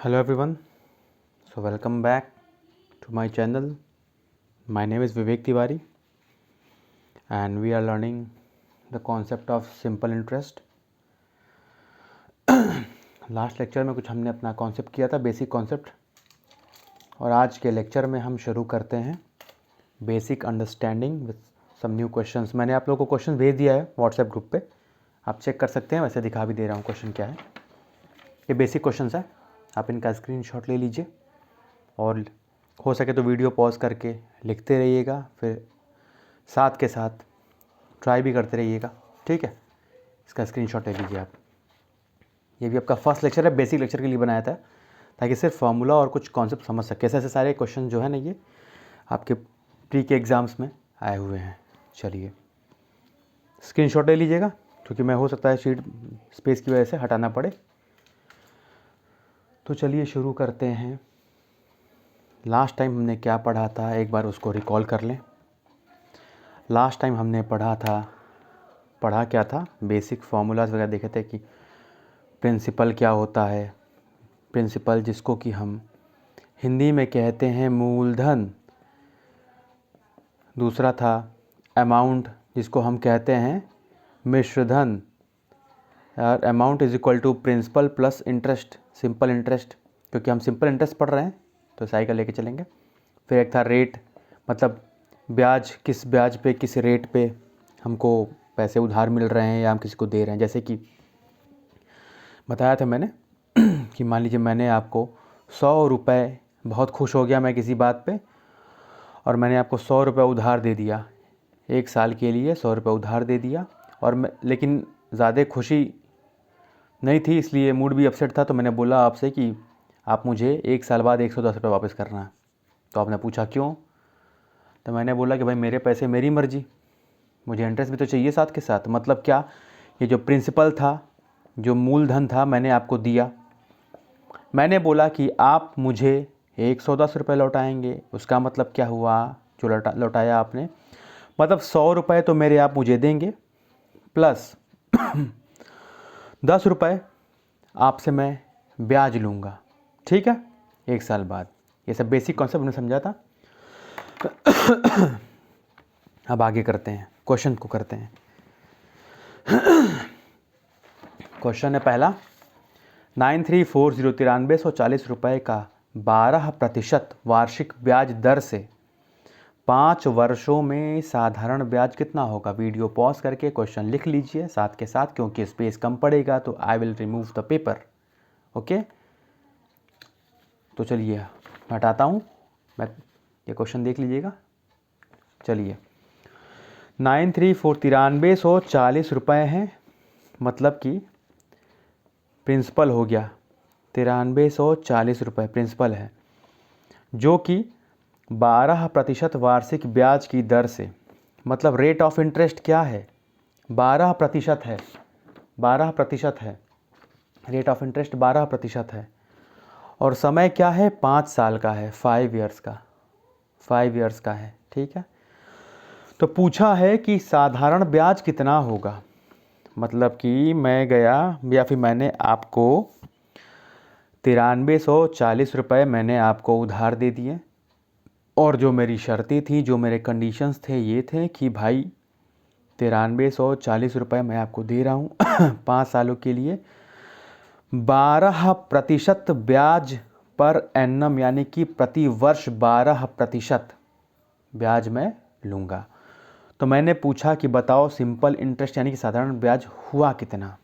Hello everyone, so welcome back to my channel. My name is Vivek Tiwari and we are learning the concept of simple interest. Last lecture में कुछ हमने अपना concept किया था, basic concept, और आज के लेक्चर में हम शुरू करते हैं basic understanding with some new questions. मैंने आप लोगों को क्वेश्चन भेज दिया है व्हाट्सएप ग्रुप पे, आप चेक कर सकते हैं, वैसे दिखा भी दे रहा हूँ क्वेश्चन क्या है। ये बेसिक क्वेश्चंस है, आप इनका स्क्रीनशॉट ले लीजिए और हो सके तो वीडियो पॉज करके लिखते रहिएगा, फिर साथ के साथ ट्राई भी करते रहिएगा, ठीक है। इसका स्क्रीनशॉट ले लीजिए आप। ये भी आपका फर्स्ट लेक्चर है, बेसिक लेक्चर के लिए बनाया था ताकि सिर्फ फार्मूला और कुछ कॉन्सेप्ट समझ सके। ऐसे सारे क्वेश्चन जो है ना, ये आपके प्री के एग्ज़ाम्स में आए हुए हैं। चलिए स्क्रीनशॉट ले लीजिएगा, क्योंकि मैं हो सकता है शीट स्पेस की वजह से हटाना पड़े। तो चलिए शुरू करते हैं। लास्ट टाइम हमने क्या पढ़ा था, एक बार उसको रिकॉल कर लें। लास्ट टाइम हमने पढ़ा क्या था, बेसिक फार्मूलाज वगैरह देखे थे कि प्रिंसिपल क्या होता है। प्रिंसिपल जिसको कि हम हिंदी में कहते हैं मूलधन। दूसरा था अमाउंट, जिसको हम कहते हैं मिश्रधन। और amount is equal to principal plus interest, simple interest, क्योंकि हम सिंपल इंटरेस्ट पढ़ रहे हैं तो साइकिल लेके चलेंगे। फिर एक था रेट, मतलब ब्याज, किस ब्याज पे किस रेट पे हमको पैसे उधार मिल रहे हैं या हम किसी को दे रहे हैं। जैसे कि बताया था मैंने कि मान लीजिए मैंने आपको 100 रुपये, बहुत खुश हो गया मैं किसी बात पे, और मैंने आपको 100 रुपये उधार दे दिया, 1 साल के लिए 100 रुपये उधार दे दिया। और मैं, लेकिन ज़्यादा खुशी नहीं थी, इसलिए मूड भी अपसेट था, तो मैंने बोला आपसे कि आप मुझे 1 साल बाद 110 रुपये वापस करना है। तो आपने पूछा क्यों, तो मैंने बोला कि भाई मेरे पैसे मेरी मर्जी, मुझे इंटरेस्ट भी तो चाहिए साथ के साथ। मतलब क्या, ये जो प्रिंसिपल था, जो मूलधन था, मैंने आपको दिया। मैंने बोला कि आप मुझे 110 रुपये लौटाएंगे। उसका मतलब क्या हुआ, जो लौटाया आपने, मतलब 100 रुपये तो मेरे आप मुझे देंगे, प्लस 10 रुपये आपसे मैं ब्याज लूँगा, ठीक है, 1 साल बाद। ये सब बेसिक कॉन्सेप्ट हमने समझा था। अब आगे करते हैं, क्वेश्चन को करते हैं। क्वेश्चन है पहला, 9340 रुपये का 12% वार्षिक ब्याज दर से 5 वर्षों में साधारण ब्याज कितना होगा। वीडियो पॉज करके क्वेश्चन लिख लीजिए साथ के साथ, क्योंकि स्पेस कम पड़ेगा तो I will remove the paper, okay. तो चलिए हटाता हूँ मैं, ये क्वेश्चन देख लीजिएगा। चलिए 9340 रुपये हैं, मतलब कि प्रिंसिपल हो गया 9340 रुपये प्रिंसिपल है, जो कि 12% वार्षिक ब्याज की दर से, मतलब रेट ऑफ इंटरेस्ट क्या है, 12% है, 12% है, रेट ऑफ इंटरेस्ट 12% है, और समय क्या है, 5 साल का है, 5 ईयर्स का, 5 ईयर्स का है, ठीक है। तो पूछा है कि साधारण ब्याज कितना होगा। मतलब कि मैं गया या फिर मैंने आपको 9340 रुपये मैंने आपको उधार दे दिए, और जो मेरी शर्तें थी, जो मेरे कंडीशंस थे, ये थे कि भाई 9340 रुपये मैं आपको दे रहा हूँ 5 सालों के लिए, 12% ब्याज पर एannum, यानी कि प्रति वर्ष 12% ब्याज मैं लूँगा। तो मैंने पूछा कि बताओ सिंपल इंटरेस्ट यानी कि साधारण ब्याज हुआ कितना,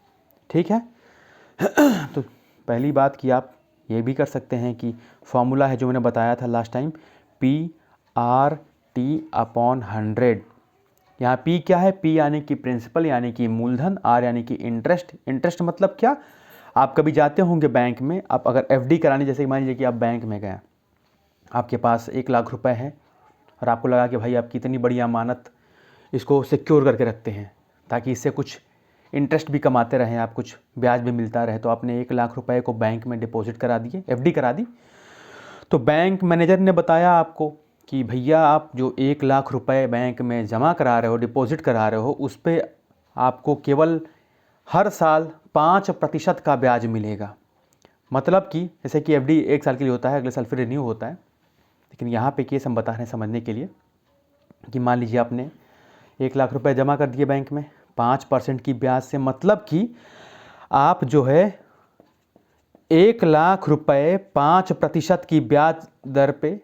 ठीक है। तो पहली बात कि आप ये भी कर सकते हैं कि फॉर्मूला है जो मैंने बताया था लास्ट टाइम, PRT/100। यहाँ P क्या है, P यानी कि प्रिंसिपल यानी कि मूलधन, R यानी कि इंटरेस्ट। इंटरेस्ट मतलब क्या, आप कभी जाते होंगे बैंक में, आप अगर FD कराने, जैसे मान लीजिए कि आप बैंक में गए, आपके पास 1 लाख रुपए हैं, और आपको लगा कि भाई आपकी इतनी बड़ी अमानत, इसको सिक्योर करके रखते हैं ताकि इससे कुछ इंटरेस्ट भी कमाते रहें, आप कुछ ब्याज भी मिलता रहे। तो आपने 1 लाख रुपए को बैंक में डिपॉजिट करा दिए, FD करा दी। तो बैंक मैनेजर ने बताया आपको कि भैया आप जो 1 लाख रुपए बैंक में जमा करा रहे हो, डिपॉजिट करा रहे हो, उस पर आपको केवल हर साल 5% का ब्याज मिलेगा। मतलब कि जैसे कि एफडी 1 साल के लिए होता है, अगले साल फिर रिन्यू होता है, लेकिन यहाँ पे केस हम बता रहे हैं समझने के लिए कि मान लीजिए आपने 1 लाख रुपए जमा कर दिए बैंक में 5% की ब्याज से, मतलब कि आप जो है 1 लाख रुपए 5% की ब्याज दर पे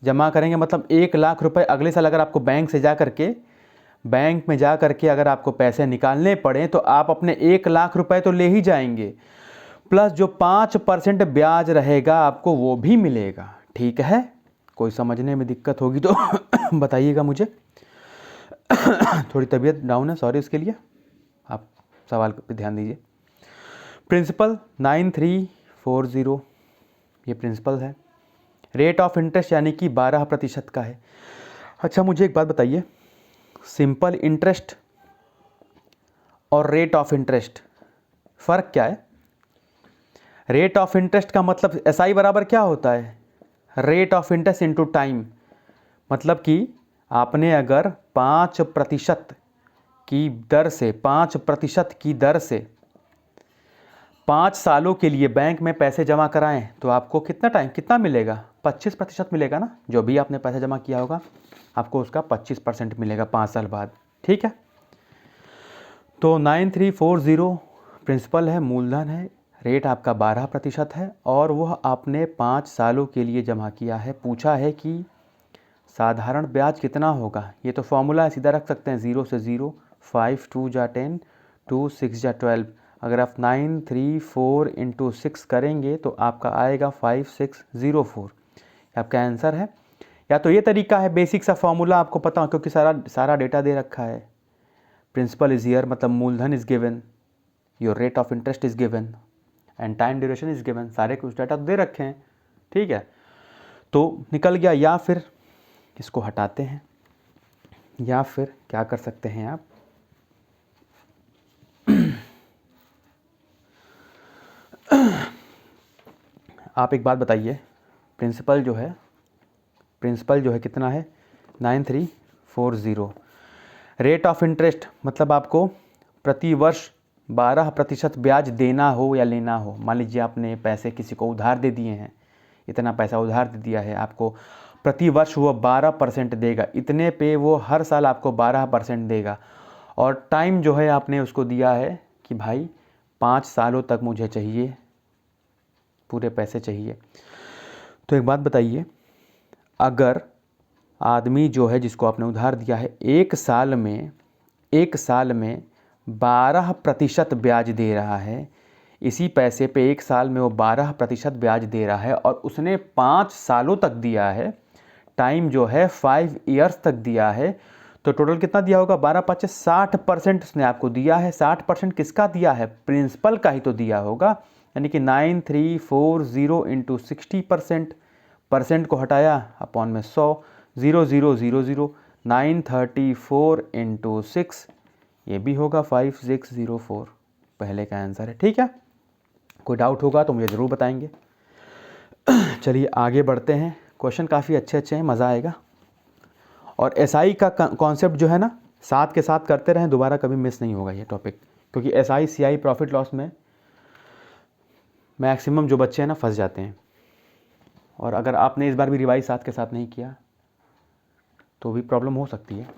जमा करेंगे। मतलब 1 लाख रुपए अगले साल अगर आपको बैंक में जा करके अगर आपको पैसे निकालने पड़े तो आप अपने 1 लाख रुपए तो ले ही जाएंगे, प्लस जो 5% ब्याज रहेगा आपको वो भी मिलेगा। ठीक है, कोई समझने में दिक्कत होगी तो बताइएगा मुझे। थोड़ी तबीयत डाउन है, सॉरी उसके लिए, आप सवाल पे ध्यान दीजिए। प्रिंसिपल 9340 ये प्रिंसिपल है। रेट ऑफ इंटरेस्ट यानी कि 12% का है। अच्छा मुझे एक बात बताइए, सिंपल इंटरेस्ट और रेट ऑफ इंटरेस्ट फ़र्क क्या है? रेट ऑफ इंटरेस्ट का मतलब एसआई बराबर क्या होता है? Rate of interest into time. मतलब कि आपने अगर 5% की दर से 5% की दर से 5 सालों के लिए बैंक में पैसे जमा कराएं तो आपको कितना मिलेगा? 25% मिलेगा ना। जो भी आपने पैसा जमा किया होगा आपको उसका 25% मिलेगा 5 साल बाद। ठीक है, तो 9340 प्रिंसिपल है, मूलधन है, रेट आपका 12% है और वह आपने 5 सालों के लिए जमा किया है। पूछा है कि साधारण ब्याज कितना होगा? ये तो फॉर्मूला है, सीधा रख सकते हैं 0 से 0, 5 2 जा 10, 2 6 जा 12। अगर आप 934 इंटू 6 करेंगे तो आपका आएगा 5604। आपका आंसर है। या तो ये तरीका है, बेसिक सा फॉर्मूला आपको पता हो क्योंकि सारा डेटा दे रखा है। प्रिंसिपल इज हियर, मतलब मूलधन is given, your rate of interest is given and time duration is given, सारे कुछ डाटा दे रखे हैं। ठीक है, तो निकल गया। या फिर इसको हटाते हैं, या फिर क्या कर सकते हैं आप एक बात बताइए, प्रिंसिपल जो है कितना है? 9340। रेट ऑफ इंटरेस्ट मतलब आपको प्रति वर्ष 12% ब्याज देना हो या लेना हो। मान लीजिए आपने पैसे किसी को उधार दे दिए हैं, इतना पैसा उधार दे दिया है, आपको प्रति वर्ष वो 12% देगा, इतने पे वो हर साल आपको 12% देगा। और टाइम जो है आपने उसको दिया है कि भाई 5 सालों तक मुझे चाहिए, पूरे पैसे चाहिए। तो एक बात बताइए, अगर आदमी जो है जिसको आपने उधार दिया है 1 साल में 12% ब्याज दे रहा है, इसी पैसे पे 1 साल में वो 12% ब्याज दे रहा है और उसने 5 सालों तक दिया है, टाइम जो है 5 ईयर्स तक दिया है, तो टोटल कितना दिया होगा? 12×5 60% उसने आपको दिया है। 60% किसका दिया है? प्रिंसिपल का ही तो दिया होगा। यानी कि 9340 इंटू 60%, परसेंट को हटाया अपॉन में 100, 0000, 934 इंटू 6, ये भी होगा 5604, पहले का आंसर है। ठीक है, कोई डाउट होगा तो मुझे ज़रूर बताएंगे। चलिए आगे बढ़ते हैं, क्वेश्चन काफ़ी अच्छे हैं, मज़ा आएगा। और एसआई का कॉन्सेप्ट जो है ना, साथ के साथ करते रहें, दोबारा कभी मिस नहीं होगा ये टॉपिक, क्योंकि एसआई सीआई प्रॉफिट लॉस में मैक्सिमम जो बच्चे हैं ना फंस जाते हैं। और अगर आपने इस बार भी रिवाइज साथ के साथ नहीं किया तो भी प्रॉब्लम हो सकती है।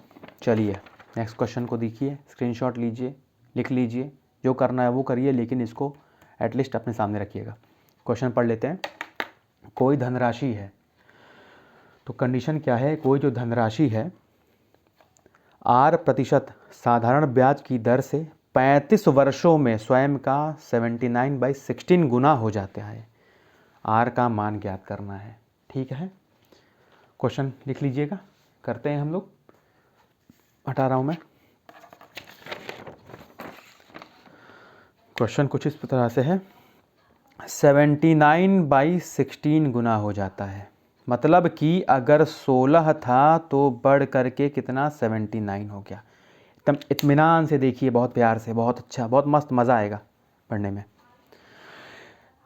चलिए नेक्स्ट क्वेश्चन को देखिए, स्क्रीनशॉट लीजिए, लिख लीजिए, जो करना है वो करिए, लेकिन इसको एटलीस्ट अपने सामने रखिएगा। क्वेश्चन पढ़ लेते हैं। कोई धनराशि है, तो कंडीशन क्या है? कोई जो धनराशि है 8% साधारण ब्याज की दर से 35 वर्षों में स्वयं का 79/16 गुना हो जाता है। आर का मान ज्ञात करना है। ठीक है, क्वेश्चन लिख लीजिएगा, करते हैं हम लोग। हटा रहा हूं मैं। क्वेश्चन कुछ इस तरह से है, 79/16 गुना हो जाता है। मतलब कि अगर 16 था तो बढ़ करके कितना 79 हो गया। एकदम इत्मीनान से देखिए, बहुत प्यार से, बहुत अच्छा, बहुत मस्त, मज़ा आएगा पढ़ने में।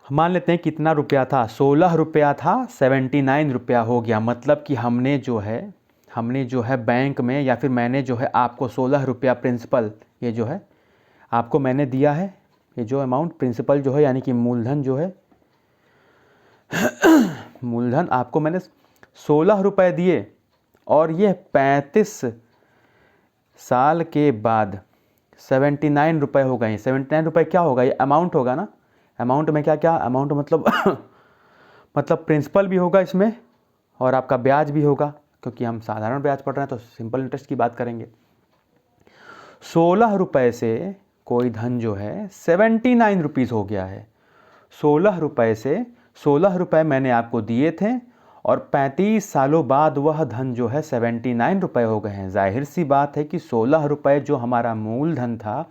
मान लेते हैं कितना रुपया था? 16 रुपया था, 79 रुपया हो गया। मतलब कि हमने जो है बैंक में, या फिर मैंने जो है आपको 16 रुपया प्रिंसिपल, ये जो है आपको मैंने दिया है, ये जो अमाउंट प्रिंसिपल जो है यानी कि मूलधन जो है मूलधन आपको मैंने 16 रुपये दिए और ये 35 साल के बाद 79 रुपये हो गए। 79 रुपये क्या होगा, ये अमाउंट होगा ना। अमाउंट में क्या क्या अमाउंट मतलब मतलब प्रिंसिपल भी होगा इसमें और आपका ब्याज भी होगा, क्योंकि हम साधारण ब्याज पढ़ रहे हैं तो सिंपल इंटरेस्ट की बात करेंगे। 16 रुपये से कोई धन जो है 79 रुपीज़ हो गया है। 16 रुपये से 16 रुपये मैंने आपको दिए थे और 35 सालों बाद वह धन जो है 79 रुपये हो गए हैं। जाहिर सी बात है कि 16 रुपये जो हमारा मूलधन था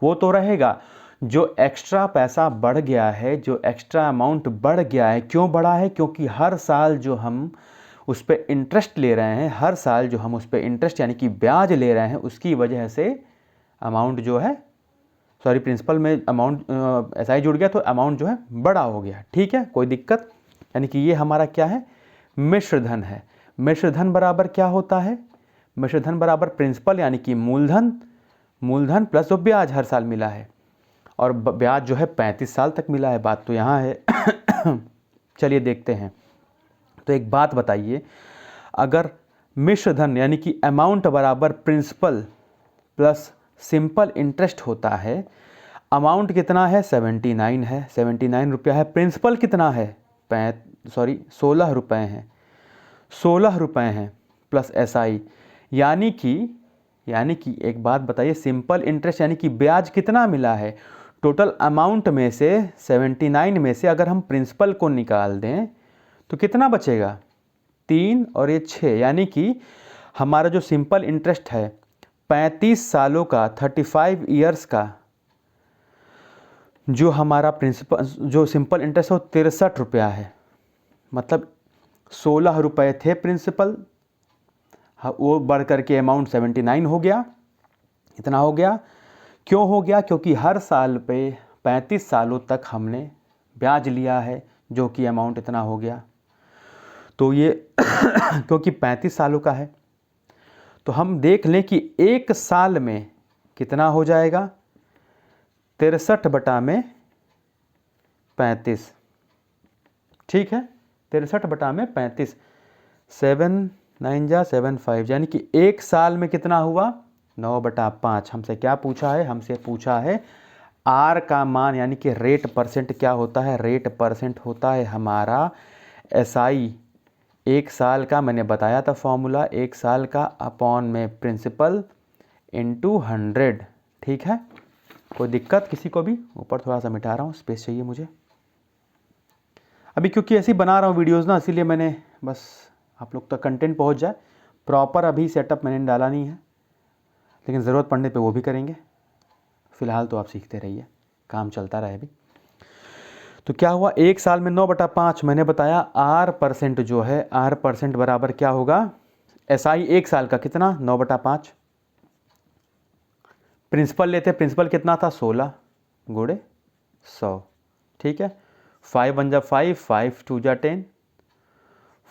वो तो रहेगा, जो एक्स्ट्रा पैसा बढ़ गया है, जो एक्स्ट्रा अमाउंट बढ़ गया है, क्यों बढ़ा है, क्योंकि हर साल जो हम उस पर इंटरेस्ट ले रहे हैं, हर साल जो हम उस पर इंटरेस्ट यानी कि ब्याज ले रहे हैं, उसकी वजह से अमाउंट जो है, सॉरी प्रिंसिपल में अमाउंट ऐसा ही जुड़ गया तो अमाउंट जो है बड़ा हो गया। ठीक है, कोई दिक्कत, यानी कि ये हमारा क्या है, मिश्रधन है। मिश्रधन बराबर क्या होता है, मिश्रधन बराबर प्रिंसिपल यानी कि मूलधन, मूलधन प्लस जो ब्याज हर साल मिला है, और ब्याज जो है 35 साल तक मिला है। बात तो यहाँ है। चलिए देखते हैं। तो एक बात बताइए, अगर मिश्रधन यानी कि अमाउंट बराबर प्रिंसिपल प्लस सिंपल इंटरेस्ट होता है, अमाउंट कितना है 79 है, 79 रुपया है, प्रिंसिपल कितना है 16 रुपये हैं, 16 रुपये हैं प्लस SI, यानी कि एक बात बताइए, सिंपल इंटरेस्ट यानी कि ब्याज कितना मिला है, टोटल अमाउंट में से 79 में से अगर हम प्रिंसिपल को निकाल दें तो कितना बचेगा, 3 और ये 6, यानी कि हमारा जो सिंपल इंटरेस्ट है 35 सालों का, 35 ईयर्स का जो हमारा प्रिंसिपल जो सिंपल इंटरेस्ट है वो 63 रुपया है। मतलब 16 रुपये थे प्रिंसिपल, वो बढ़ करके अमाउंट 79 हो गया। इतना हो गया, क्यों हो गया, क्योंकि हर साल पे 35 सालों तक हमने ब्याज लिया है, जो कि अमाउंट इतना हो गया। तो ये क्योंकि 35 सालों का है तो हम देख लें कि एक साल में कितना हो जाएगा, 63 बटा में 35। ठीक है, 63 बटा में 35, 7 9 जा 7 5, यानी कि एक साल में कितना हुआ 9 बटा 5। हमसे क्या पूछा है, हमसे पूछा है आर का मान, यानी कि रेट परसेंट क्या होता है, रेट परसेंट होता है हमारा SI एक साल का, मैंने बताया था फॉर्मूला, एक साल का अपॉन में प्रिंसिपल इंटू 100। ठीक है, कोई दिक्कत किसी को भी, ऊपर थोड़ा सा मिटा रहा हूँ, स्पेस चाहिए मुझे अभी, क्योंकि ऐसे ही बना रहा हूँ वीडियोज़ ना, इसीलिए मैंने बस आप लोग तक कंटेंट पहुँच जाए। प्रॉपर अभी सेटअप मैंने डाला नहीं है, लेकिन ज़रूरत पड़ने पे वो भी करेंगे। फ़िलहाल तो आप सीखते रहिए, काम चलता रहे अभी। तो क्या हुआ, एक साल में 9 बटा 5, मैंने बताया R परसेंट जो है, R परसेंट बराबर क्या होगा, SI एक साल का कितना 9 बटा 5, प्रिंसिपल लेते, प्रिंसिपल कितना था 16 गुणे 100। ठीक है, 5 1 जा 5, 5 2 जा 10,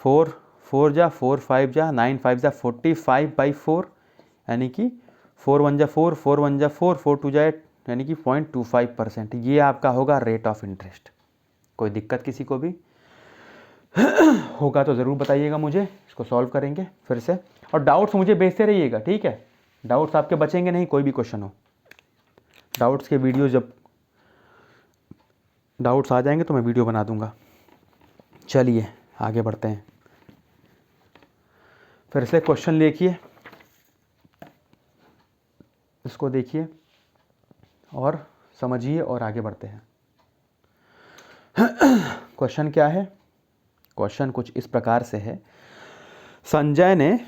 4 4 जा 4 5 जा 9 5 जा 45/4, यानी कि 4 1 जा 4, 4 1 जा 4, 4 2 जा 8, यानी कि 0.25%। ये आपका होगा रेट ऑफ इंटरेस्ट। कोई दिक्कत किसी को भी होगा तो ज़रूर बताइएगा मुझे, इसको सॉल्व करेंगे फिर से, और डाउट्स मुझे भेजते रहिएगा। ठीक है, डाउट्स आपके बचेंगे नहीं, कोई भी क्वेश्चन हो, डाउट्स के वीडियो जब डाउट्स आ जाएंगे तो मैं वीडियो बना दूंगा। चलिए आगे बढ़ते हैं, फिर से क्वेश्चन देखिए, इसको देखिए और समझिए और आगे बढ़ते हैं। क्वेश्चन क्या है, क्वेश्चन कुछ इस प्रकार से है, संजय ने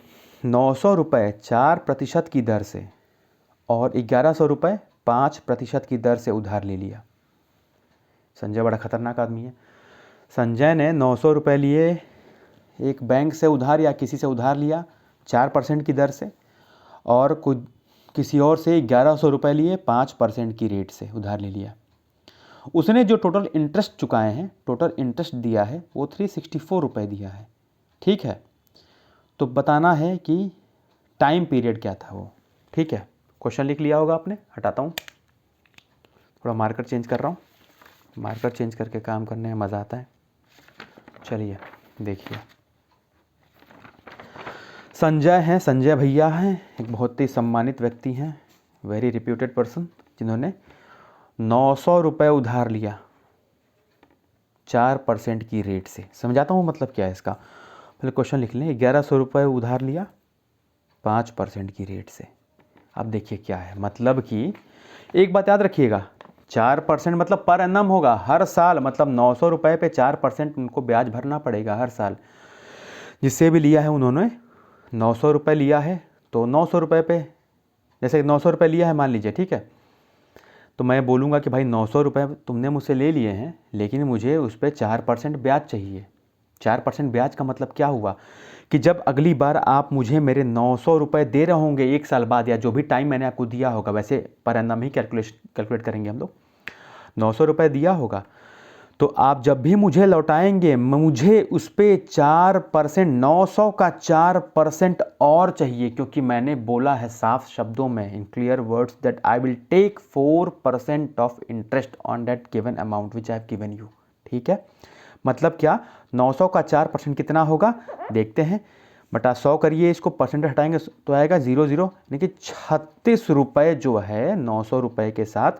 900 रुपये 4% की दर से और 1100 रुपये 5% की दर से उधार ले लिया। संजय बड़ा खतरनाक आदमी है। संजय ने 900 रुपये लिए एक बैंक से उधार या किसी से उधार लिया 4% की दर से, और किसी और से 1100 रुपये लिए 5% की रेट से उधार ले लिया। उसने जो टोटल इंटरेस्ट चुकाए हैं, टोटल इंटरेस्ट दिया है वो 364 रुपये दिया है। ठीक है, तो बताना है कि टाइम पीरियड क्या था वो। ठीक है, क्वेश्चन लिख लिया होगा आपने, हटाता हूँ, थोड़ा मार्कर चेंज कर रहा हूँ, मार्कर चेंज करके काम करने में मज़ा आता है। चलिए देखिए, संजय हैं, संजय भैया हैं, एक बहुत ही सम्मानित व्यक्ति हैं, वेरी रिप्यूटेड पर्सन, जिन्होंने 900 रुपये उधार लिया 4% की रेट से। समझाता हूँ मतलब क्या है इसका, पहले क्वेश्चन लिख लें। 1100 रुपये उधार लिया 5% की रेट से। अब देखिए क्या है, मतलब कि एक बात याद रखिएगा, 4% मतलब पर एनम होगा, हर साल, मतलब 900 रुपये पे 4% उनको ब्याज भरना पड़ेगा हर साल। जिससे भी लिया है उन्होंने 900 रुपये लिया है, तो 900 रुपये पे, जैसे 900 रुपये लिया है मान लीजिए, ठीक है, तो मैं बोलूँगा कि भाई 900 रुपये तुमने मुझसे ले लिए हैं, लेकिन मुझे उस पर 4% ब्याज चाहिए। 4% ब्याज का मतलब क्या हुआ कि जब अगली बार आप मुझे मेरे 900 रुपये दे रहे होंगे 1 साल बाद, या जो भी टाइम मैंने आपको दिया होगा, वैसे पर एनम ही कैलकुलेट करेंगे हम लोग, 900 रुपये दिया होगा, तो आप जब भी मुझे लौटाएंगे मुझे उस पर 4%, 900 का 4% और चाहिए, क्योंकि मैंने बोला है साफ शब्दों में, in clear words, that I will take 4% of interest on that given amount which I have given you. ठीक है, मतलब क्या, 900 का 4% कितना होगा, देखते हैं, बटा 100 करिए, इसको परसेंटेज हटाएंगे तो आएगा 0 0, यानी कि 36 रुपये जो है 900 रुपये के साथ,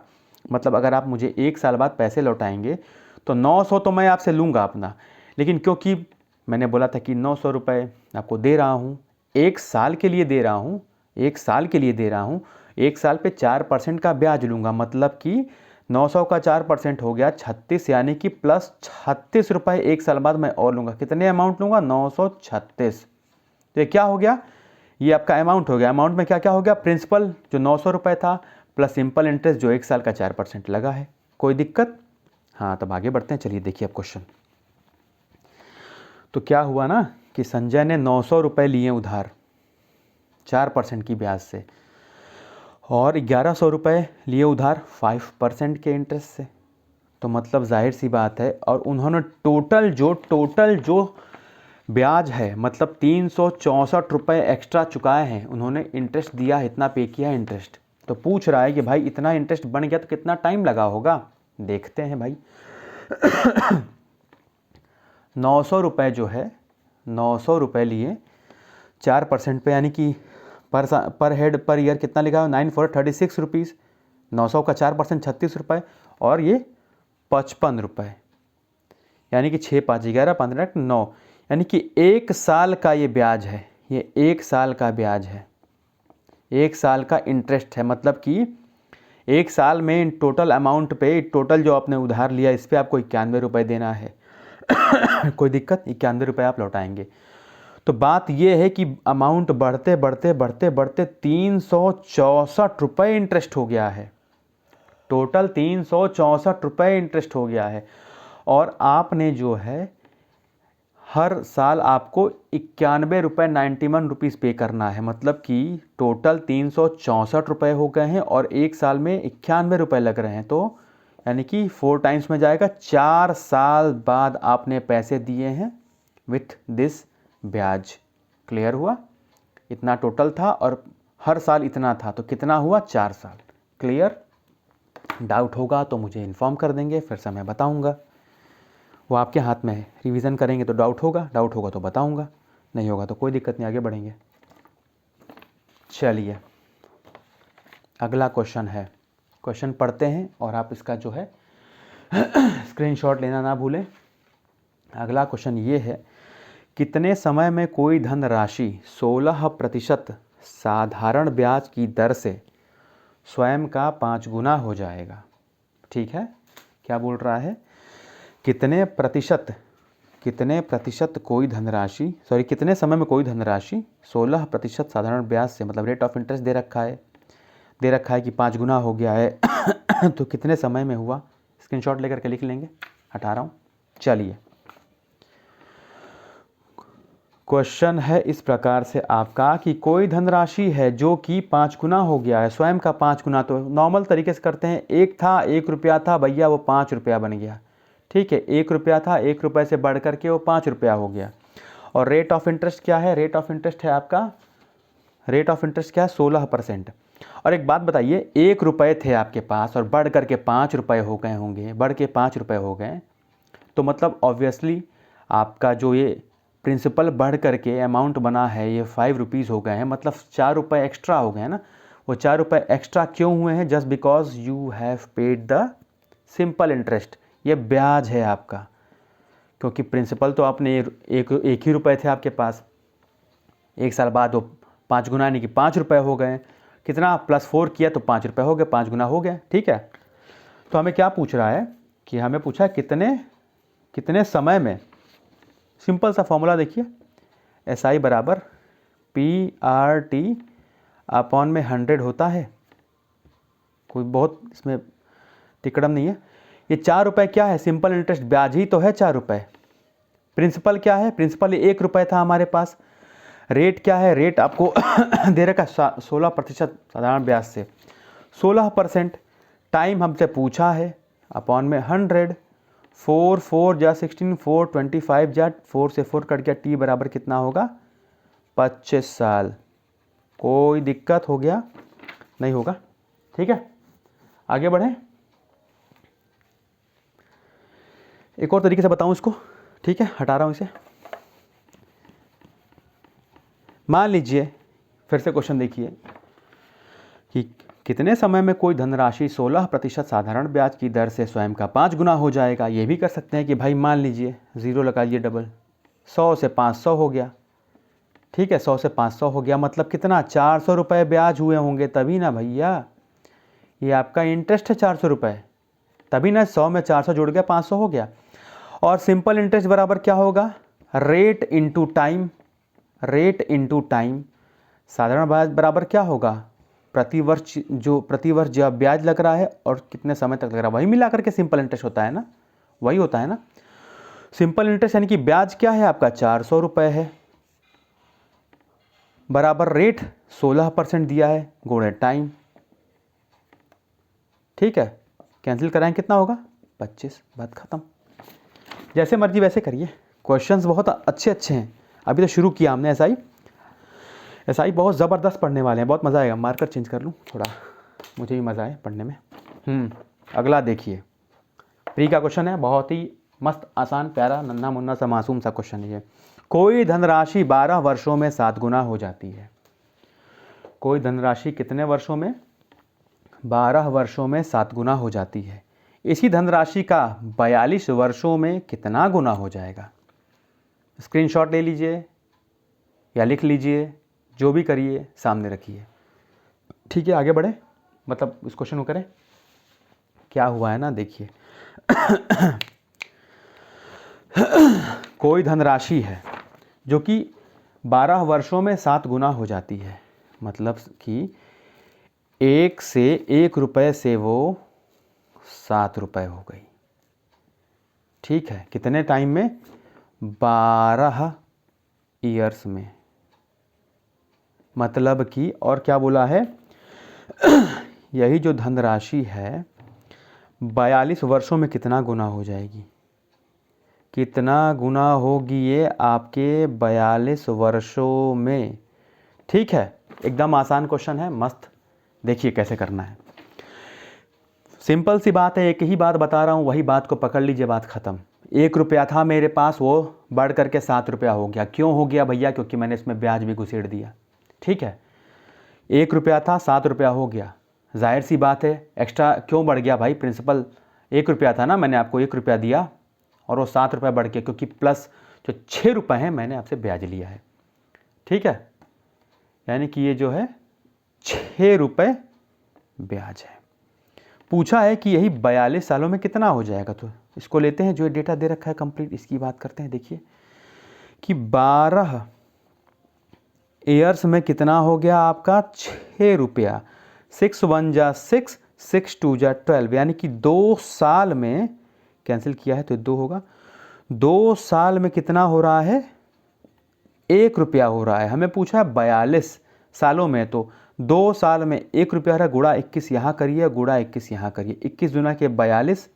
मतलब अगर आप मुझे 1 साल बाद पैसे लौटाएंगे तो 900 तो मैं आपसे लूँगा अपना, लेकिन क्योंकि मैंने बोला था कि 900 रुपये आपको दे रहा हूँ, 1 साल के लिए दे रहा हूँ, 1 साल के लिए दे रहा हूँ, 1 साल पे 4% का ब्याज लूँगा, मतलब कि 900 का 4% हो गया 36, यानी कि प्लस 36 रुपये 1 साल बाद मैं और लूँगा। कितने अमाउंट लूँगा, 936। तो ये क्या हो गया, ये आपका अमाउंट हो गया। अमाउंट में क्या क्या हो गया, प्रिंसिपल जो 900 रुपये था, प्लस सिंपल इंटरेस्ट जो 1 साल का 4% लगा है। कोई दिक्कत? हाँ, तब आगे बढ़ते हैं। चलिए देखिए अब क्वेश्चन। तो क्या हुआ ना कि संजय ने 900 रुपये लिए उधार 4% की ब्याज से, और 1100 रुपये लिए उधार 5% के इंटरेस्ट से। तो मतलब जाहिर सी बात है, और उन्होंने टोटल जो ब्याज है, मतलब 364 रुपये एक्स्ट्रा चुकाए हैं, उन्होंने इंटरेस्ट दिया है, इतना पे किया है इंटरेस्ट। तो पूछ रहा है कि भाई इतना इंटरेस्ट बन गया तो कितना टाइम लगा होगा, देखते हैं भाई। 900 रुपये जो है, 900 रुपये लिए 4% पे, यानी कि पर हेड पर ईयर कितना लिखा है, 9 4 36 रुपीज़। 900 का 4% 36 रुपये, और ये 55 रुपये, यानी कि 6 5 11 15 9, यानी कि 1 साल का ये ब्याज है, ये 1 साल का ब्याज है, 1 साल का इंटरेस्ट है। मतलब कि 1 साल में इन टोटल अमाउंट पे, टोटल जो आपने उधार लिया, इस पर आपको 91 रुपये देना है। कोई दिक्कत, 91 रुपये आप लौटाएंगे। तो बात यह है कि अमाउंट बढ़ते बढ़ते बढ़ते बढ़ते 364 रुपये इंटरेस्ट हो गया है, टोटल 364 रुपये इंटरेस्ट हो गया है। और आपने जो है हर साल आपको 91 रुपये 91 रुपीज़ पे करना है, मतलब कि टोटल 364 रुपये हो गए हैं, और 1 साल में 91 रुपये लग रहे हैं। तो यानी कि 4 टाइम्स में जाएगा, 4 साल बाद आपने पैसे दिए हैं विथ दिस ब्याज। क्लियर हुआ? इतना टोटल था और हर साल इतना था, तो कितना हुआ, 4 साल। क्लियर? डाउट होगा तो मुझे इन्फॉर्म कर देंगे, फिर से मैं बताऊंगा, वो आपके हाथ में है। रिवीजन करेंगे तो डाउट होगा तो बताऊंगा, नहीं होगा तो कोई दिक्कत नहीं, आगे बढ़ेंगे। चलिए अगला क्वेश्चन है, क्वेश्चन पढ़ते हैं और आप इसका जो है स्क्रीनशॉट लेना ना भूलें। अगला क्वेश्चन ये है, कितने समय में कोई धनराशि 16% साधारण ब्याज की दर से स्वयं का 5 गुना हो जाएगा। ठीक है, क्या बोल रहा है, कितने समय में कोई धनराशि 16% साधारण ब्याज से, मतलब रेट ऑफ इंटरेस्ट दे रखा है कि 5 गुना हो गया है तो कितने समय में हुआ, स्क्रीनशॉट लेकर के लिख लेंगे, हटा रहा हूँ। चलिए क्वेश्चन है इस प्रकार से आपका कि कोई धनराशि है जो कि 5 गुना हो गया है, स्वयं का 5 गुना। तो नॉर्मल तरीके से करते हैं, 1 रुपया था भैया, वो 5 रुपया बन गया। ठीक है, 1 रुपया था, 1 रुपये से बढ़ करके वो 5 रुपया हो गया। और रेट ऑफ इंटरेस्ट क्या है, रेट ऑफ इंटरेस्ट है आपका, रेट ऑफ इंटरेस्ट क्या है, 16%। और एक बात बताइए, 1 रुपये थे आपके पास और बढ़ करके 5 रुपये हो गए होंगे, बढ़ के 5 रुपये हो गए, तो मतलब ऑब्वियसली आपका जो ये प्रिंसिपल बढ़ करके अमाउंट बना है ये 5 रुपीज़ हो गए हैं, मतलब 4 रुपये एक्स्ट्रा हो गए हैं ना। वो 4 रुपये एक्स्ट्रा क्यों हुए हैं? Just because you have paid the simple interest. ये ब्याज है आपका, क्योंकि प्रिंसिपल तो आपने एक ही रुपये थे आपके पास, 1 साल बाद वो 5 गुना यानी कि 5 रुपये हो गए। कितना +4 किया तो 5 रुपये हो गए, 5 गुना हो गया। ठीक है, तो हमें क्या पूछ रहा है कि हमें पूछा है कितने समय में। सिंपल सा फॉर्मूला देखिए, SI बराबर PRT अपॉन में 100 होता है। कोई बहुत इसमें टिकड़म नहीं है। ये 4 रुपये क्या है? सिंपल इंटरेस्ट, ब्याज ही तो है 4 रुपये। प्रिंसिपल क्या है? प्रिंसिपल 1 रुपये था हमारे पास। रेट क्या है? रेट आपको दे रखा 16% साधारण ब्याज से 16%। टाइम हमसे पूछा है, अपॉन में 100। 4 4 जा 16, 4 25 जा 4 से 4 कट गया, टी बराबर कितना होगा? 25 साल। कोई दिक्कत हो गया? नहीं होगा। ठीक है, आगे बढ़ें। एक और तरीके से बताऊं इसको, ठीक है, हटा रहा हूं इसे। मान लीजिए, फिर से क्वेश्चन देखिए कि कितने समय में कोई धनराशि 16% साधारण ब्याज की दर से स्वयं का 5 गुना हो जाएगा। ये भी कर सकते हैं कि भाई मान लीजिए 0 लगाइए डबल, 100 से 500 हो गया। ठीक है, 100 से 500 हो गया, मतलब कितना? 400 रुपये ब्याज हुए होंगे तभी ना भैया। ये आपका इंटरेस्ट है 400 रुपये, तभी ना 100 में 400 जुड़ गया, 500 हो गया। और सिंपल इंटरेस्ट बराबर क्या होगा? Rate into time. Rate into time. साधारण ब्याज बराबर क्या होगा? प्रतिवर्ष जब ब्याज लग रहा है और कितने समय तक लग रहा है, वही मिला करके सिंपल इंटरेस्ट होता है ना, वही होता है ना। सिंपल इंटरेस्ट यानी कि ब्याज क्या है आपका? 400 रुपये है, बराबर रेट 16% दिया है, गुणे टाइम। ठीक है, कैंसिल कराएं कितना होगा? 25। बात खत्म। जैसे मर्जी वैसे करिए, क्वेश्चंस बहुत अच्छे अच्छे हैं। अभी तो शुरू किया हमने। एसआई बहुत ज़बरदस्त पढ़ने वाले हैं, बहुत मज़ा आएगा। मार्कर चेंज कर लूँ थोड़ा, मुझे भी मज़ा आए पढ़ने में। अगला देखिए, प्री का क्वेश्चन है, बहुत ही मस्त आसान प्यारा नन्हा मुन्ना सा मासूम सा क्वेश्चन है ये। कोई धनराशि 12 वर्षों में 7 गुना हो जाती है। कोई धनराशि कितने वर्षों में? 12 वर्षों में 7 गुना हो जाती है। इसी धनराशि का 42 वर्षों में कितना गुना हो जाएगा? स्क्रीनशॉट ले लीजिए या लिख लीजिए, जो भी करिए सामने रखिए। ठीक है, आगे बढ़े, मतलब इस क्वेश्चन को करें। क्या हुआ है ना, देखिए कोई धनराशि है जो कि 12 वर्षों में 7 गुना हो जाती है, मतलब कि 1 से 1 रुपये से वो 7 रुपये हो गई। ठीक है, कितने टाइम में? 12 ईयर्स में। मतलब कि, और क्या बोला है, यही जो धनराशि है 42 वर्षों में कितना गुना हो जाएगी? कितना गुना होगी ये आपके 42 वर्षों में? ठीक है, एकदम आसान क्वेश्चन है, मस्त। देखिए कैसे करना है। सिंपल सी बात है, एक ही बात बता रहा हूँ, वही बात को पकड़ लीजिए, बात खत्म। 1 रुपया था मेरे पास, वो बढ़ करके 7 रुपया हो गया। क्यों हो गया भैया? क्योंकि मैंने इसमें ब्याज भी घुसेड़ दिया। ठीक है, 1 रुपया था, 7 रुपया हो गया, जाहिर सी बात है एक्स्ट्रा क्यों बढ़ गया भाई? प्रिंसिपल 1 रुपया था ना, मैंने आपको 1 रुपया दिया और वो 7 रुपया बढ़ गया, क्योंकि प्लस जो 6 रुपये हैं मैंने आपसे ब्याज लिया है। ठीक है, यानी कि ये जो है 6 रुपये ब्याज है। पूछा है कि यही 42 सालों में कितना हो जाएगा, तो इसको लेते हैं, जो डेटा दे रखा है कंप्लीट, इसकी बात करते हैं। देखिए कि 12 ईयर्स में कितना हो गया आपका? 6 रुपया। 6 1 जा 6, 6 2 जा 12, यानी कि 2 साल में, कैंसिल किया है तो 2 होगा, 2 साल में कितना हो रहा है? 1 रुपया हो रहा है। हमें पूछा है 42 सालों में, तो 2 साल में 1 रुपया है, गुणा 21 यहाँ करिए, गुणा 21 यहाँ करिए, 21 दुना के 42,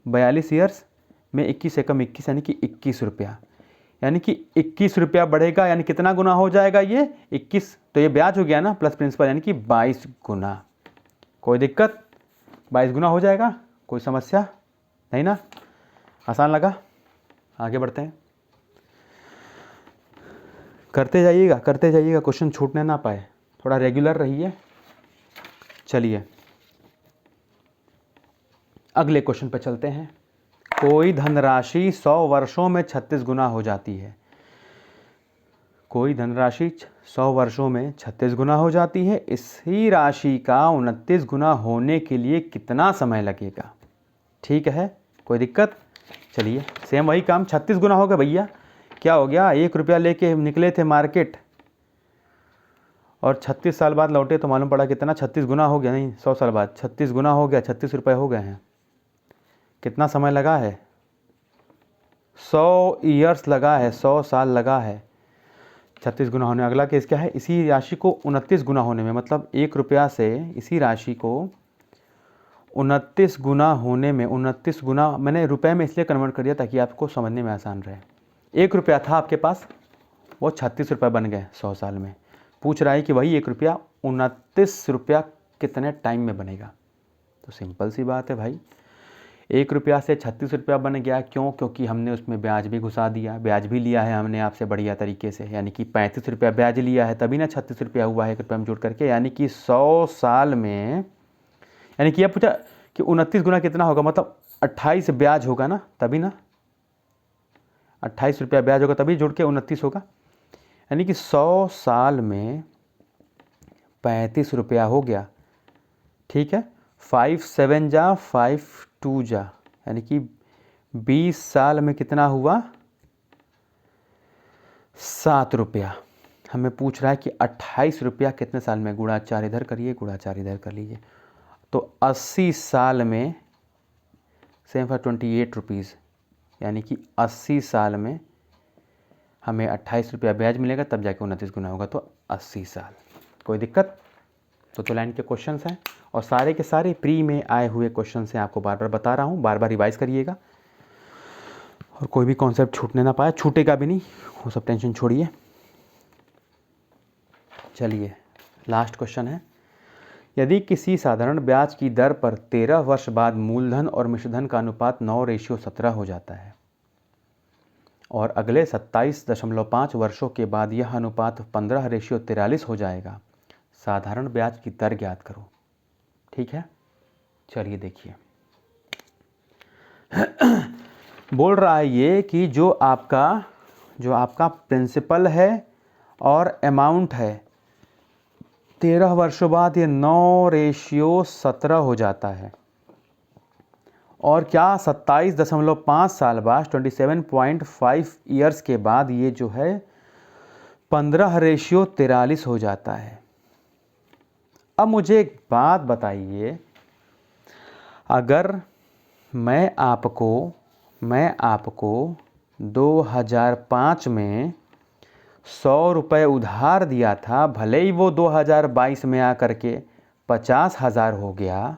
42 ईयर्स में 21 से कम 21 यानी कि 21 रुपया, यानी कि 21 रुपया बढ़ेगा, यानी कितना गुना हो जाएगा ये? 21, तो ये ब्याज हो गया ना प्लस प्रिंसिपल, यानी कि 22 गुना। कोई दिक्कत? 22 गुना हो जाएगा, कोई समस्या नहीं ना? आसान लगा? आगे बढ़ते हैं। करते जाइएगा, क्वेश्चन छूटने ना पाए, थोड़ा रेगुलर रहिए। चलिए अगले क्वेश्चन पे चलते हैं। कोई धनराशि 100 वर्षों में 36 गुना हो जाती है। कोई धनराशि 100 वर्षों में 36 गुना हो जाती है। इसी राशि का 29 गुना होने के लिए कितना समय लगेगा? ठीक है, कोई दिक्कत? चलिए सेम वही काम, 36 गुना हो गया भैया। क्या हो गया, 1 रुपया लेके निकले थे मार्केट और 36 साल बाद लौटे तो मालूम पड़ा कितना, 36 गुना हो गया, नहीं 100 साल बाद 36 गुना हो गया, 36 रुपये हो गए हैं। कितना समय लगा है? 100 ईयर्स लगा है, 100 साल लगा है 36 गुना होने। अगला केस क्या है, इसी राशि को 29 गुना होने में, मतलब 1 रुपया से इसी राशि को 29 गुना होने में, 29 गुना मैंने रुपए में इसलिए कन्वर्ट कर दिया ताकि आपको समझने में आसान रहे। 1 रुपया था आपके पास, वो 36 रुपये बन गए 100 साल में। पूछ रहा है कि वही 1 रुपया 29 रुपया कितने टाइम में बनेगा? तो सिंपल सी बात है भाई, 1 रुपया से 36 रुपया बन गया। क्यों? क्योंकि हमने उसमें ब्याज भी घुसा दिया, ब्याज भी लिया है हमने आपसे बढ़िया तरीके से, यानी कि 35 रुपया ब्याज लिया है, तभी ना 36 रुपया हुआ है 1 रुपया में जोड़ करके। यानी कि 100 साल में, यानी कि यह पूछा कि 29 गुना कितना होगा, मतलब 28 ब्याज होगा ना, तभी ना 28 रुपया ब्याज होगा, तभी जोड़ के 29 होगा। यानी कि 100 साल में 35 रुपया हो गया। ठीक है, 5 7 जा 5 2 जा, यानी कि 20 साल में कितना हुआ? 7 रुपया। हमें पूछ रहा है कि 28 रुपया कितने साल में, गुणा 4 इधर करिए, गुणा 4 इधर कर लीजिए, तो 80 साल में 7 रुपीज़, यानी कि 80 साल में हमें 28 रुपया ब्याज मिलेगा, तब जाके 29 गुना होगा, तो 80 साल। कोई दिक्कत? तो लाइन के क्वेश्चंस हैं और सारे के सारे प्री में आए हुए क्वेश्चंस हैं, आपको बार बार बता रहा हूँ, बार बार रिवाइज करिएगा और कोई भी कॉन्सेप्ट छूटने ना पाए, छूटेगा भी नहीं, वो सब टेंशन छोड़िए। चलिए लास्ट क्वेश्चन है, यदि किसी साधारण ब्याज की दर पर 13 वर्ष बाद मूलधन और मिश्रधन का अनुपात 9:17 हो जाता है और अगले 27.5 वर्षों के बाद यह अनुपात 15:43 हो जाएगा, साधारण ब्याज की दर ज्ञात करो। ठीक है, चलिए देखिए बोल रहा है ये कि जो आपका प्रिंसिपल है और अमाउंट है, 13 वर्षों बाद ये 9:17 हो जाता है और क्या 27.5 साल बाद 27.5 ईयर्स के बाद ये जो है 15:43 हो जाता है। अब मुझे एक बात बताइए, अगर मैं आपको 2005 में 100 रुपये उधार दिया था, भले ही वो 2022 में आकर के 50,000 हो गया,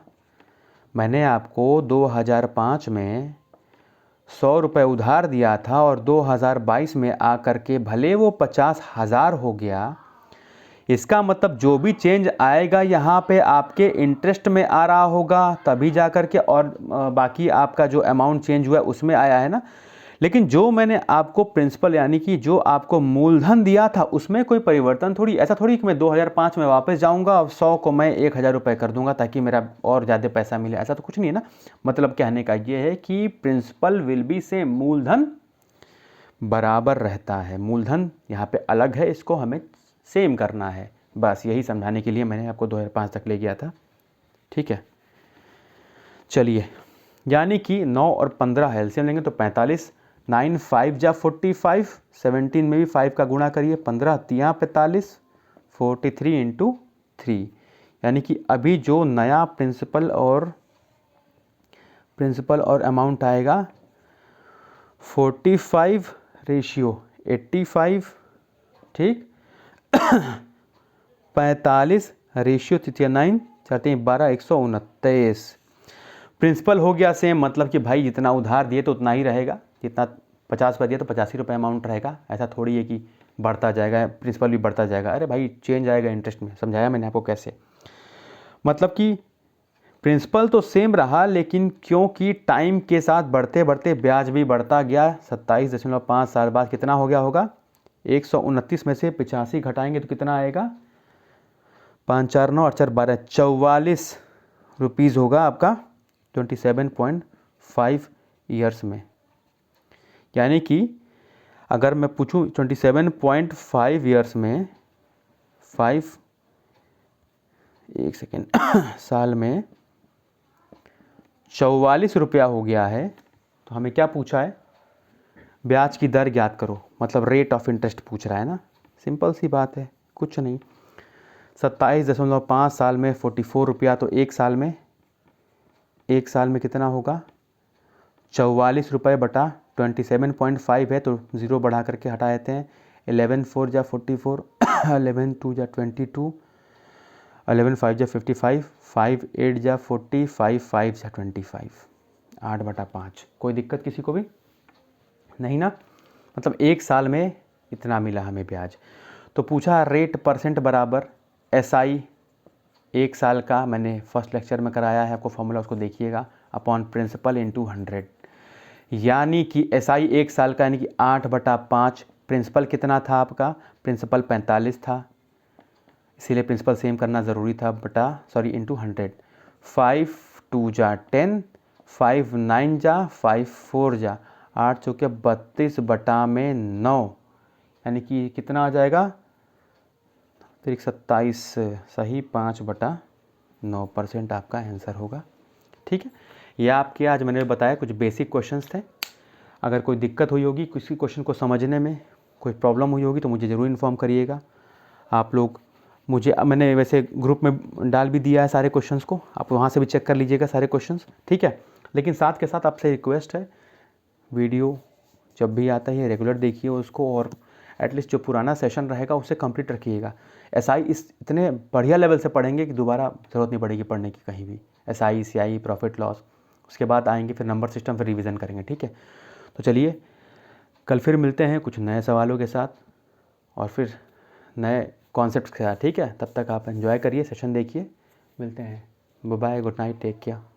मैंने आपको 2005 में 100 रुपये उधार दिया था और 2022 में आकर के भले वो 50,000 हो गया, इसका मतलब जो भी चेंज आएगा यहाँ पे आपके इंटरेस्ट में आ रहा होगा, तभी जा कर के, और बाकी आपका जो अमाउंट चेंज हुआ है उसमें आया है ना। लेकिन जो मैंने आपको प्रिंसिपल यानी कि जो आपको मूलधन दिया था उसमें कोई परिवर्तन थोड़ी, ऐसा थोड़ी कि मैं 2005 में वापस जाऊंगा और 100 को मैं 1000 रुपये कर दूंगा ताकि मेरा और ज़्यादा पैसा मिले, ऐसा तो कुछ नहीं है ना। मतलब कहने का ये है कि प्रिंसिपल विल बी से मूलधन बराबर रहता है, मूलधन यहाँ पे अलग है, इसको हमें सेम करना है, बस यही समझाने के लिए मैंने आपको 2005 तक ले गया था। ठीक है, चलिए, यानी कि 9 और 15 एलसीएम लेंगे तो 45, 9 5 जा 45, 17 में भी 5 का गुणा करिए, 15 तिया 45, 43 इंटू 3, यानी कि अभी जो नया प्रिंसिपल और अमाउंट आएगा 45:85, ठीक 45:9, 12 129। प्रिंसिपल हो गया सेम, मतलब कि भाई जितना उधार दिए तो उतना ही रहेगा, जितना 50 रुपये दिया तो 85 रुपये अमाउंट रहेगा, ऐसा थोड़ी है कि बढ़ता जाएगा, प्रिंसिपल भी बढ़ता जाएगा। अरे भाई चेंज आएगा इंटरेस्ट में, समझाया मैंने आपको कैसे। मतलब कि प्रिंसिपल तो सेम रहा, लेकिन क्योंकि टाइम के साथ बढ़ते बढ़ते ब्याज भी बढ़ता गया, 27.5 साल बाद कितना हो गया होगा, 129 में से 85 घटाएंगे तो कितना आएगा, 5 4 9 8 4 12, 44 रुपीज़ होगा आपका 27.5 ईयर्स में। यानी कि अगर मैं पूछूं 27.5 ईयर्स में 5 साल में 44 रुपया हो गया है, तो हमें क्या पूछा है, ब्याज की दर ज्ञात करो, मतलब रेट ऑफ इंटरेस्ट पूछ रहा है ना। सिंपल सी बात है, कुछ नहीं। 27.5 साल में 44 रुपया, तो एक साल में कितना होगा, 44 रुपये बटा 27.5 है, तो ज़ीरो बढ़ा करके हटा देते हैं। 11 4 जा 44, 11 2 जा 22, 11 5 जा 55, 5 8 जा 40, 5 5 जा 25, 8/5। कोई दिक्कत किसी को भी नहीं ना। मतलब एक साल में इतना मिला हमें ब्याज। तो पूछा रेट परसेंट बराबर SI, एक साल का मैंने फर्स्ट लेक्चर में कराया है आपको फॉर्मूला, उसको देखिएगा, अपॉन प्रिंसिपल इंटू 100। यानी कि SI एक साल का यानी कि 8/5। प्रिंसिपल कितना था आपका, प्रिंसिपल 45 था, इसीलिए प्रिंसिपल सेम करना ज़रूरी था, इंटू 100। 5 2 जा 10, 5 9 जा 5 4 जा 8 चौके 32/9, यानी कि कितना आ जाएगा, फिर 27 सही 5/9% आपका आंसर होगा। ठीक है, यह आपके आज मैंने बताया कुछ बेसिक क्वेश्चंस थे। अगर कोई दिक्कत हुई होगी, किसी क्वेश्चन को समझने में कोई प्रॉब्लम हुई होगी तो मुझे ज़रूर इन्फॉर्म करिएगा। आप लोग मुझे, मैंने वैसे ग्रुप में डाल भी दिया है सारे क्वेश्चंस को, आप वहाँ से भी चेक कर लीजिएगा सारे क्वेश्चंस, ठीक है। लेकिन साथ के साथ आपसे रिक्वेस्ट है, वीडियो जब भी आता है रेगुलर देखिए उसको, और एटलीस्ट जो पुराना सेशन रहेगा उससे कंप्लीट रखिएगा। SI इतने बढ़िया लेवल से पढ़ेंगे कि दोबारा ज़रूरत नहीं पड़ेगी पढ़ने की कहीं भी। SI CI प्रॉफिट लॉस, उसके बाद आएंगे फिर नंबर सिस्टम, फिर रिवीजन करेंगे, ठीक है। तो चलिए कल फिर मिलते हैं कुछ नए सवालों के साथ और फिर नए कॉन्सेप्ट्स के साथ, ठीक है। तब तक आप एंजॉय करिए, सेशन देखिए, मिलते हैं। Bye bye, good night, take care.